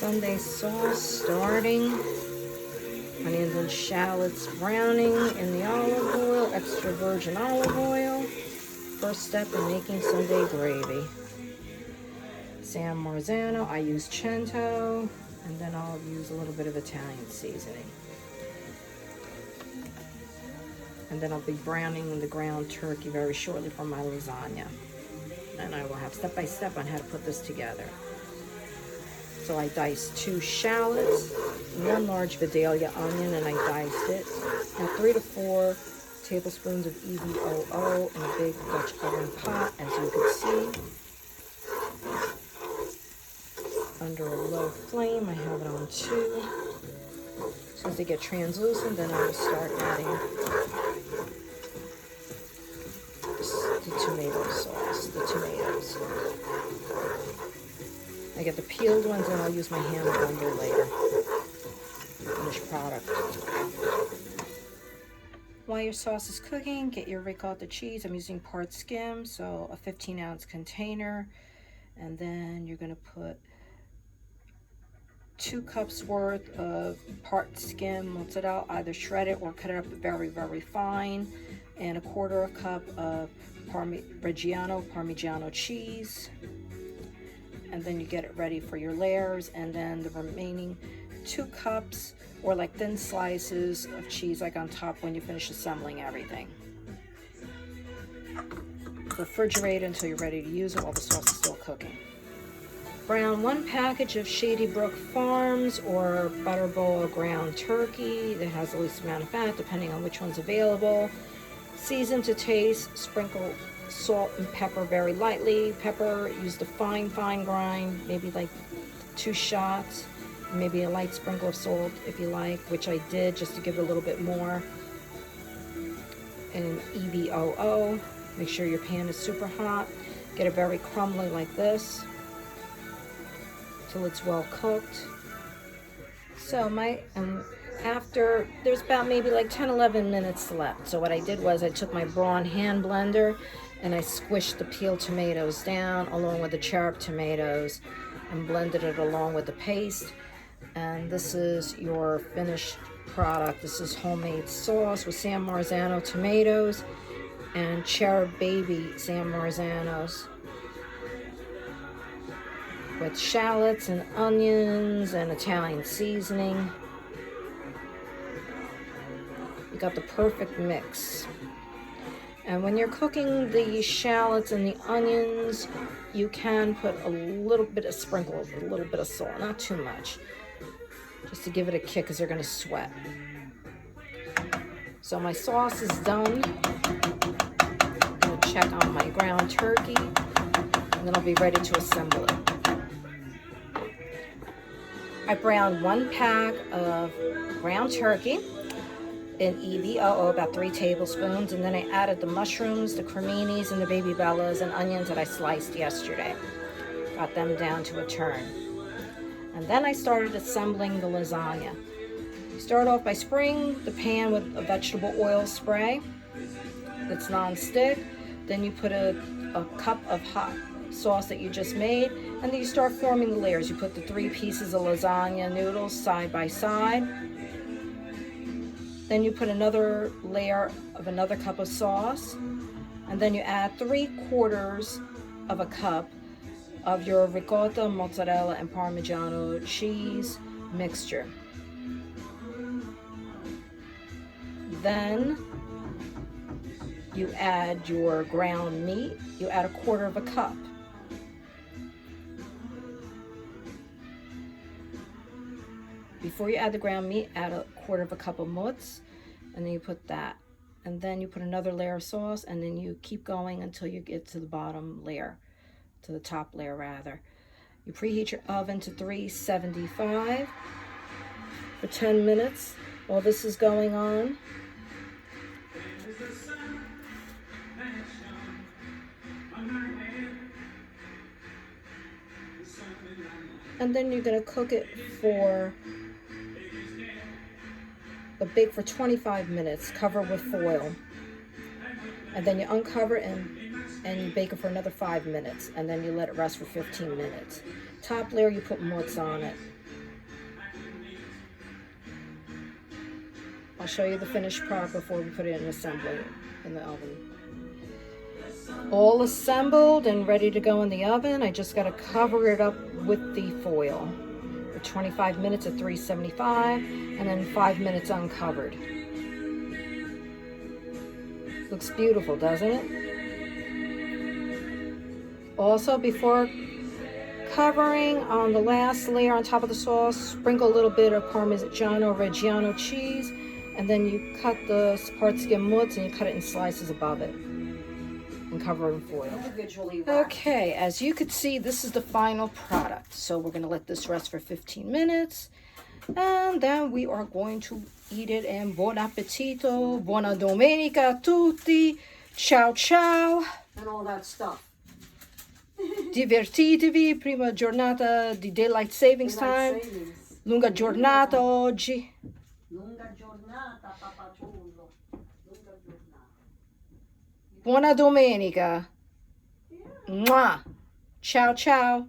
Sunday sauce starting. Onions and shallots browning in the olive oil, extra virgin olive oil. First step in making Sunday gravy. San Marzano, I use Cento, and then I'll use a little bit of Italian seasoning. And then I'll be browning the ground turkey very shortly for my lasagna. And I will have step by step on how to put this together. So I diced 2 shallots, 1 large Vidalia onion, and I diced it. Now 3 to 4 tablespoons of EVOO in a big Dutch oven pot, as you can see. Under a low flame, I have it on 2. As soon as they get translucent, then I will start adding the tomato sauce, the tomatoes. I get the peeled ones and I'll use my hand blender later. Finished product. While your sauce is cooking, get your ricotta cheese. I'm using part skim, so a 15-ounce container. And then you're going to put 2 cups worth of part skim mozzarella, either shred it or cut it up very, very fine, and a 1/4 cup of Parmigiano cheese. And then you get it ready for your layers, and then the remaining 2 cups or like thin slices of cheese like on top when you finish assembling everything. Refrigerate until you're ready to use it while the sauce is still cooking. Brown 1 package of Shady Brook Farms or Butterball ground turkey that has the least amount of fat, depending on which one's available. Season to taste, sprinkle salt and pepper very lightly. Pepper, use the fine grind, maybe like 2 shots. Maybe a light sprinkle of salt if you like, which I did just to give it a little bit more. And EVOO, make sure your pan is super hot. Get it very crumbly like this till it's well cooked. So after, there's about maybe like 10-11 minutes left. So what I did was I took my Braun hand blender and I squished the peeled tomatoes down along with the cherub tomatoes and blended it along with the paste. And this is your finished product. This is homemade sauce with San Marzano tomatoes and cherub baby San Marzanos with shallots and onions and Italian seasoning. You got the perfect mix. And when you're cooking the shallots and the onions, you can put a little bit of sprinkle, a little bit of salt, not too much, just to give it a kick because they're going to sweat. So my sauce is done. I'm going to check on my ground turkey, and then I'll be ready to assemble it. I browned 1 pack of ground turkey in EVOO, about 3 tablespoons, and then I added the mushrooms, the creminis, and the baby bellas and onions that I sliced yesterday. Got them down to a turn. And then I started assembling the lasagna. Start off by spraying the pan with a vegetable oil spray that's non-stick. Then you put a cup of hot sauce that you just made, and then you start forming the layers. You put the 3 pieces of lasagna noodles side by side. Then you put another layer of another cup of sauce, and then you add 3/4 of a cup of your ricotta, mozzarella, and Parmigiano cheese mixture. Then you add your ground meat. You add 1/4 of a cup. Before you add the ground meat, add 1/4 of a cup of mozz, and then you put that. And then you put another layer of sauce, and then you keep going until you get to the bottom layer, to the top layer rather. You preheat your oven to 375 for 10 minutes while this is going on. And then you're going to cook it for bake for 25 minutes, cover with foil. And then you uncover it and you bake it for another 5 minutes, and then you let it rest for 15 minutes. Top layer, you put mozz on it. I'll show you the finished product before we put it in assembly in the oven. All assembled and ready to go in the oven. I just got to cover it up with the foil for 25 minutes at 375 and then 5 minutes uncovered. Looks beautiful, doesn't it? Also, before covering, on the last layer on top of the sauce, sprinkle a little bit of Parmigiano Reggiano cheese, and then you cut the Sparzia and you cut it in slices above it and cover it in foil. Okay, as you can see, this is the final product. So we're going to let this rest for 15 minutes, and then we are going to eat it. And buon appetito, buona domenica a tutti, ciao ciao, and all that stuff. Divertitevi, prima giornata di Daylight Savings Time. Lunga giornata oggi. Lunga giornata, papacciullo. Lunga giornata. Buona domenica. Mwah. Ciao ciao.